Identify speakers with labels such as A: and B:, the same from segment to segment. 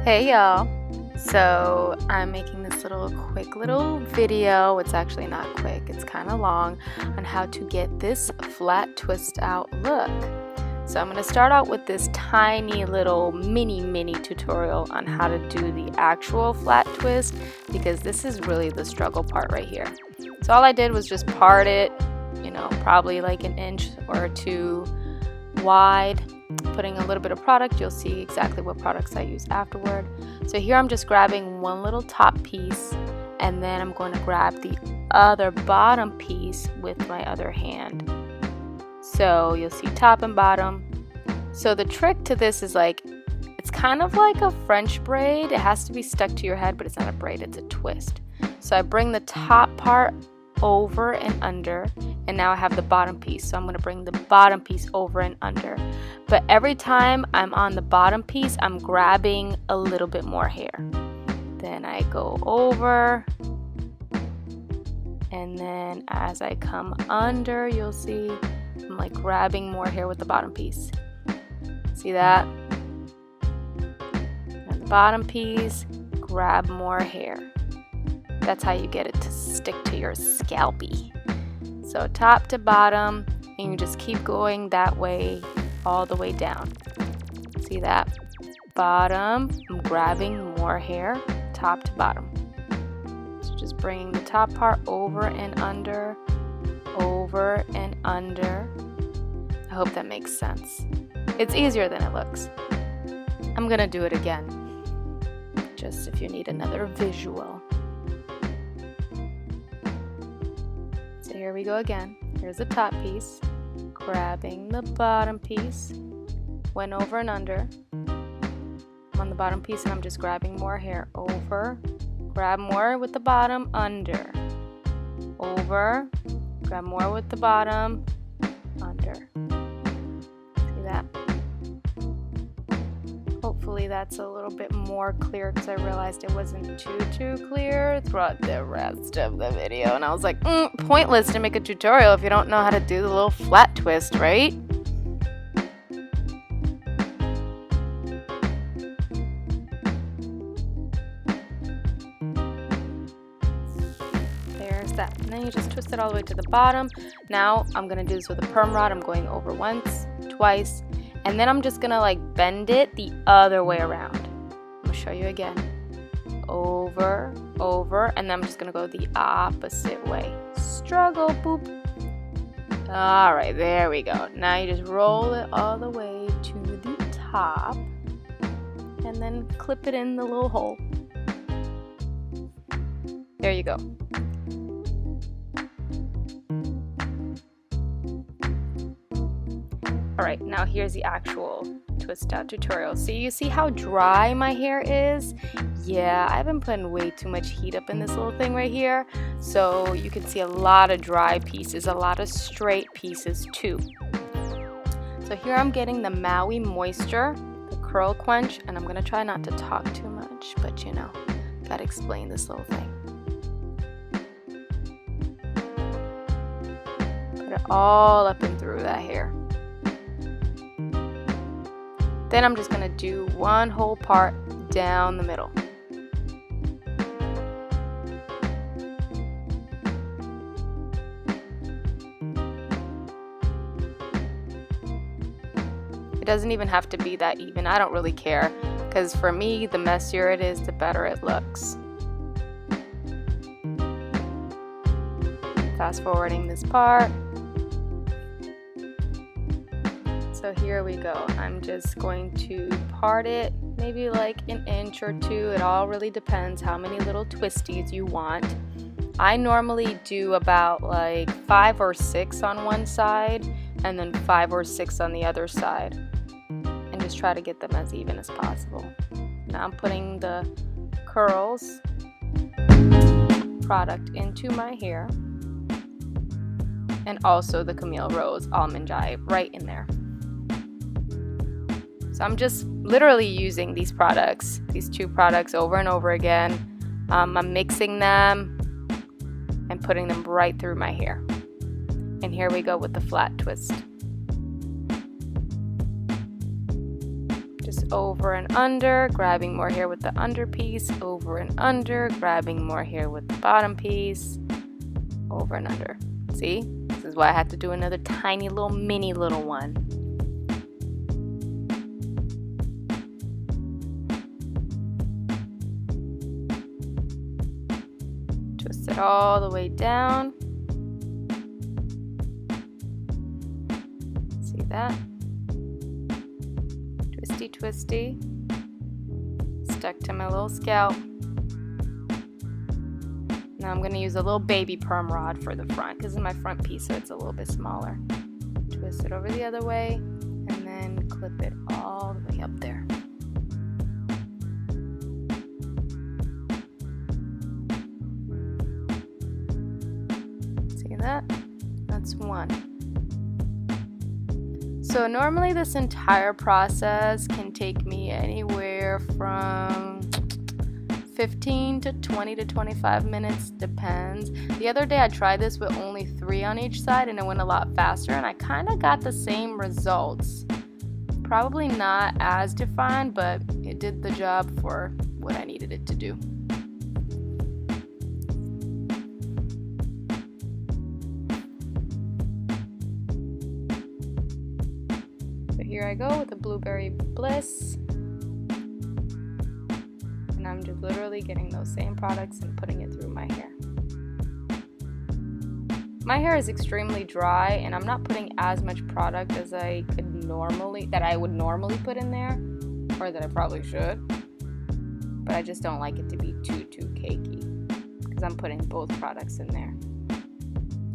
A: Hey y'all, so I'm making this quick little video. It's actually not quick, it's kind of long, on how to get this flat twist out look. So I'm going to start out with this tiny little mini tutorial on how to do the actual flat twist, because this is really the struggle part right here. So all I did was just part it, probably like an inch or two wide, putting a little bit of product. You'll see exactly what products I use afterward. So here I'm just grabbing one little top piece, and then I'm going to grab the other bottom piece with my other hand. So you'll see top and bottom. So the trick to this is it's kind of like a French braid. It has to be stuck to your head, but it's not a braid, it's a twist. So I bring the top part over and under, and now I have the bottom piece, so I'm going to bring the bottom piece over and under. But every time I'm on the bottom piece, I'm grabbing a little bit more hair. Then I go over, and then as I come under, you'll see I'm grabbing more hair with the bottom piece. See that? And the bottom piece, grab more hair. That's how you get it to stick to your scalpy. So top to bottom, and you just keep going that way all the way down. See that? Bottom, I'm grabbing more hair, top to bottom. So just bringing the top part over and under, over and under. I hope that makes sense. It's easier than it looks. I'm gonna do it again, just if you need another visual. So here we go again. Here's the top piece, grabbing the bottom piece, went over and under. I'm on the bottom piece and I'm just grabbing more hair, over, grab more with the bottom, under, over, grab more with the bottom, under. See that? Hopefully that's a little bit more clear, because I realized it wasn't too clear throughout the rest of the video, and I was like, pointless to make a tutorial if you don't know how to do the little flat twist, right? There's that, and then you just twist it all the way to the bottom. Now I'm gonna do this with a perm rod. I'm going over once, twice, and then I'm just gonna bend it the other way around. I'm gonna show you again. Over, and then I'm just gonna go the opposite way. Struggle, boop. All right, there we go. Now you just roll it all the way to the top, and then clip it in the little hole. There you go. Alright, now here's the actual twist out tutorial. So you see how dry my hair is? Yeah, I've been putting way too much heat up in this little thing right here. So you can see a lot of dry pieces, a lot of straight pieces too. So here I'm getting the Maui Moisture, the Curl Quench, and I'm going to try not to talk too much, but gotta explain this little thing. Put it all up and through that hair. Then I'm just going to do one whole part down the middle. It doesn't even have to be that even. I don't really care, because for me, the messier it is, the better it looks. Fast forwarding this part. So here we go. I'm just going to part it maybe an inch or two. It all really depends how many little twisties you want. I normally do about 5 or 6 on one side, and then 5 or 6 on the other side, and just try to get them as even as possible. Now I'm putting the curls product into my hair, and also the Camille Rose Almond Jive right in there. So I'm just literally using these products, these two products, over and over again. I'm mixing them and putting them right through my hair. And here we go with the flat twist. Just over and under, grabbing more hair with the under piece, over and under, grabbing more hair with the bottom piece, over and under. See? This is why I had to do another tiny little mini little one. Twist it all the way down. See that? Twisty, twisty. Stuck to my little scalp. Now I'm going to use a little baby perm rod for the front because it's my front piece, so it's a little bit smaller. Twist it over the other way and then clip it all the way up there. See that? That's one. So normally this entire process can take me anywhere from 15 to 20 to 25 minutes, depends. The other day I tried this with only 3 on each side and it went a lot faster and I kind of got the same results. Probably not as defined, but it did the job for what I needed it to do. So here I go with the Blueberry Bliss. I'm just literally getting those same products and putting it through my hair. My hair is extremely dry and I'm not putting as much product as I would normally put in there, or that I probably should, but I just don't like it to be too cakey because I'm putting both products in there.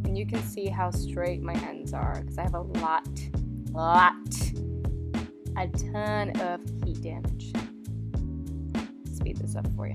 A: And you can see how straight my ends are because I have a ton of heat damage. Speed this up for you.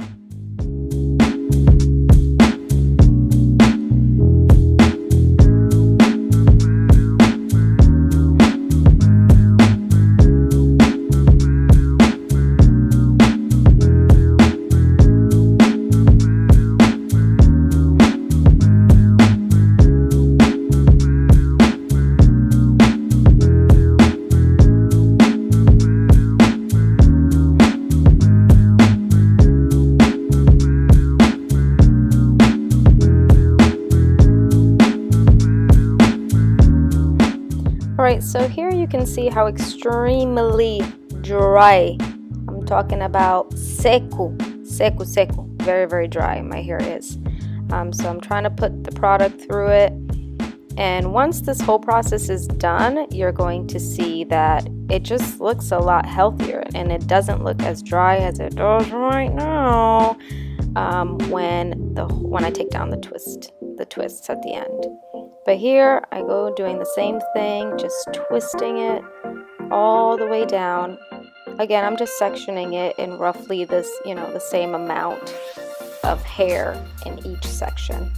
A: Alright, so here you can see how extremely dry, I'm talking about seco, very, very dry my hair is. So I'm trying to put the product through it, and once this whole process is done, you're going to see that it just looks a lot healthier and it doesn't look as dry as it does right now when I take down the twists at the end. But here I go doing the same thing, just twisting it all the way down. Again, I'm just sectioning it in roughly this, the same amount of hair in each section.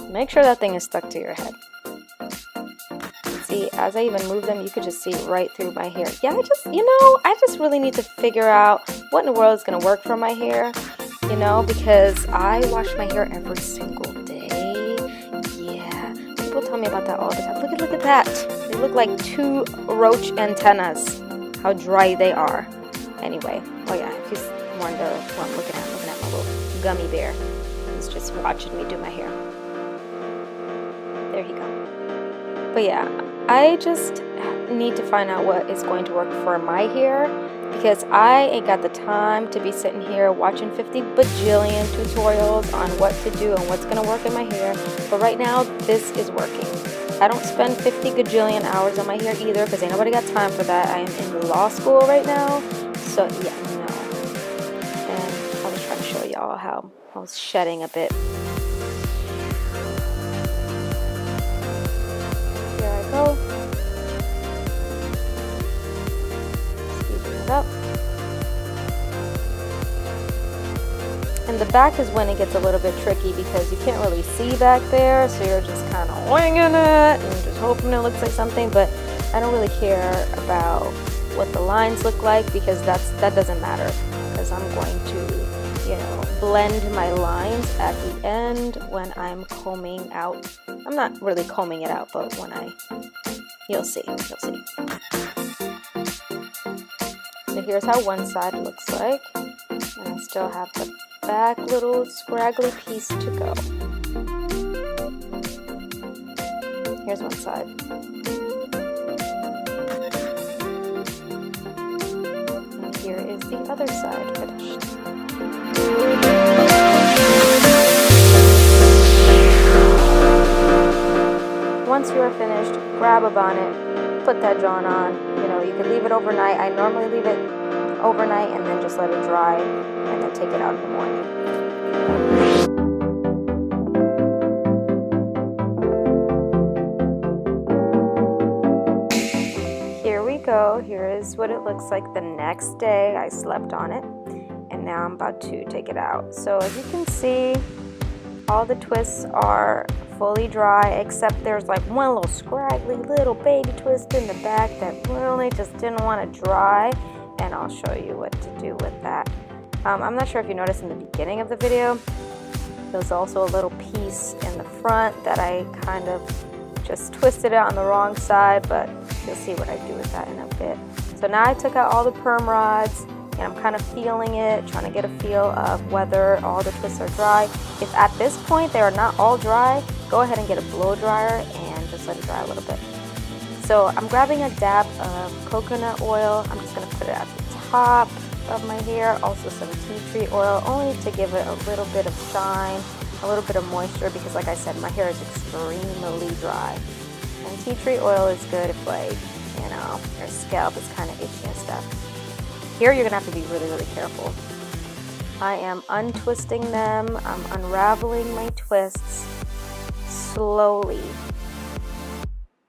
A: Make sure that thing is stuck to your head. See, as I even move them, you could just see right through my hair. Yeah, I just really need to figure out what in the world is going to work for my hair, because I wash my hair every single day. People tell me about that all the time. Look at that. They look like 2 roach antennas. How dry they are. Anyway, oh yeah, if you wonder what I'm looking at my little gummy bear. He's just watching me do my hair. There you go. But yeah, I just need to find out what is going to work for my hair, because I ain't got the time to be sitting here watching 50 bajillion tutorials on what to do and what's going to work in my hair. But right now, this is working. I don't spend 50 gajillion hours on my hair either, because ain't nobody got time for that. I am in law school right now, so yeah, no. And I was trying to show y'all how I was shedding a bit. Here I go. Up. And the back is when it gets a little bit tricky, because you can't really see back there, so you're just kind of winging it and just hoping it looks like something. But I don't really care about what the lines look like, because that doesn't matter, because I'm going to blend my lines at the end when I'm combing out. I'm not really combing it out, but when you'll see. here's how one side looks like. And I still have the back little scraggly piece to go. Here's one side. And here is the other side finished. Once you are finished, grab a bonnet, put that John on. You know, you could leave it overnight. I normally leave it overnight and then just let it dry and then take it out in the morning. Here we go. Here is what it looks like the next day. I slept on it and now I'm about to take it out. So as you can see, all the twists are fully dry, except there's like one little scraggly little baby twist in the back that really just didn't want to dry, and I'll show you what to do with that. I'm not sure if you noticed in the beginning of the video, there's also a little piece in the front that I kind of just twisted it on the wrong side, but you'll see what I do with that in a bit. So now I took out all the perm rods, and I'm kind of feeling it, trying to get a feel of whether all the twists are dry. If at this point they are not all dry, go ahead and get a blow dryer and just let it dry a little bit. So I'm grabbing a dab of coconut oil. I'm just going to put it at the top of my hair. Also some tea tree oil, only to give it a little bit of shine, a little bit of moisture, because like I said, my hair is extremely dry. And tea tree oil is good if, like, you know, your scalp is kind of itchy and stuff. Here you're going to have to be really, really careful. I am untwisting them. I'm unraveling my twists slowly.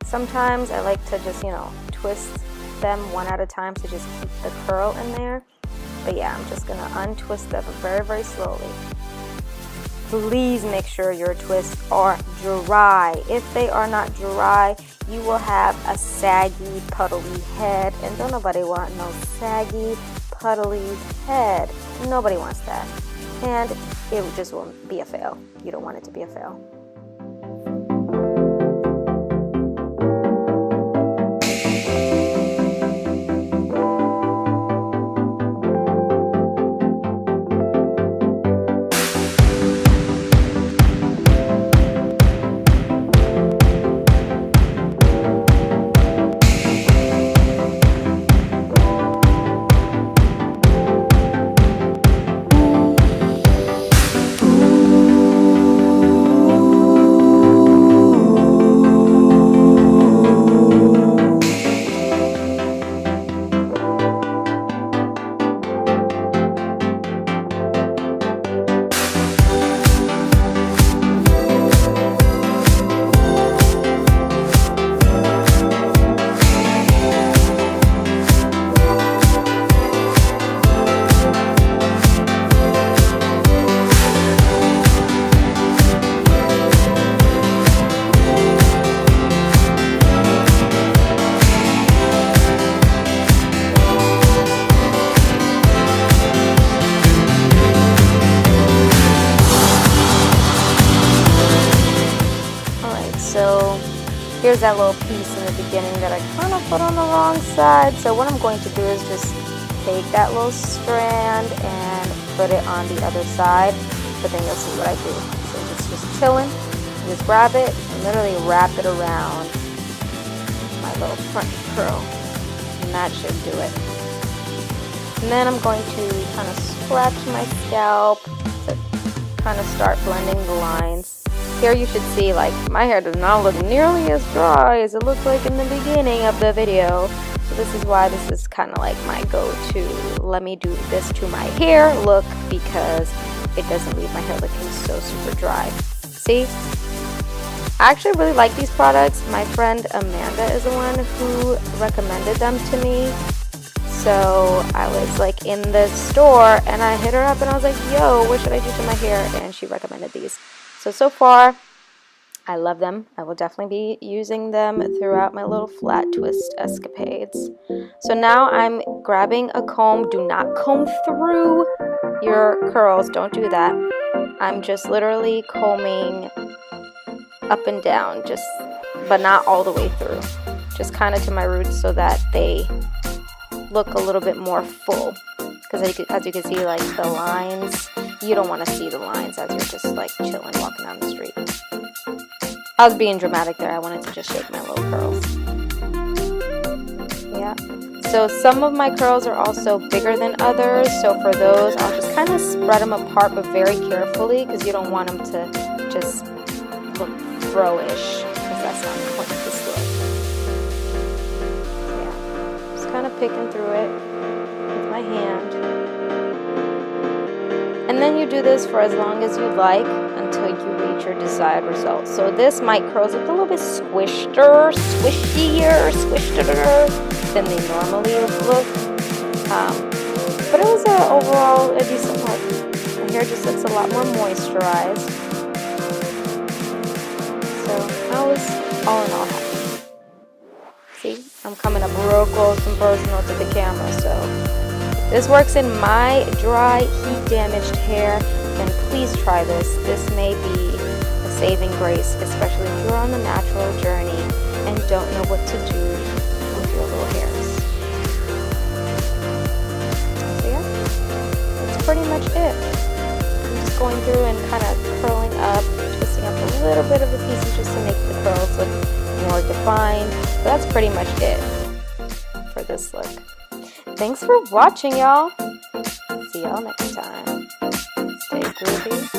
A: Sometimes I like to just, you know, twist them one at a time to just keep the curl in there. But yeah, I'm just going to untwist them very, very slowly. Please make sure your twists are dry. If they are not dry, you will have a saggy, puddly head, and don't nobody want no saggy, puddly head. Nobody wants that. And it just won't be a fail. You don't want it to be a fail. So here's that little piece in the beginning that I kind of put on the wrong side. So what I'm going to do is just take that little strand and put it on the other side, but then you'll see what I do. So it's just chilling, just grab it and literally wrap it around my little front curl, and that should do it. And then I'm going to kind of scratch my scalp to kind of start blending the lines. Here you should see, like, my hair does not look nearly as dry as it looked like in the beginning of the video. So this is why this is kind of like my go-to, let me do this to my hair look, because it doesn't leave my hair looking so super dry. See? I actually really like these products. My friend Amanda is the one who recommended them to me. So I was like in the store and I hit her up and I was like, yo, what should I do to my hair? And she recommended these. So far, I love them. I will definitely be using them throughout my little flat twist escapades. So now I'm grabbing a comb. Do not comb through your curls. Don't do that. I'm just literally combing up and down, but not all the way through. Just kind of to my roots so that they look a little bit more full. Because as you can see, like the lines, you don't want to see the lines as you're just like chilling, walking down the street. I was being dramatic there. I wanted to just shake my little curls. Yeah. So some of my curls are also bigger than others. So for those, I'll just kind of spread them apart, but very carefully, because you don't want them to just look throwish, because that's not the point of this look. Yeah. Just kind of picking through it with my hand. And then you do this for as long as you like until you reach your desired result. So this, my curls look a little bit squishier than they normally look. But it was overall a decent look. My hair just looks a lot more moisturized. So I was all in all happy. See, I'm coming up real close and personal to the camera, so this works in my dry, heat-damaged hair, then please try this. This may be a saving grace, especially if you're on the natural journey and don't know what to do with your little hairs. So yeah, that's pretty much it. I'm just going through and kind of curling up, twisting up a little bit of the pieces just to make the curls look more defined. So that's pretty much it for this look. Thanks for watching, y'all. See y'all next time. Stay groovy.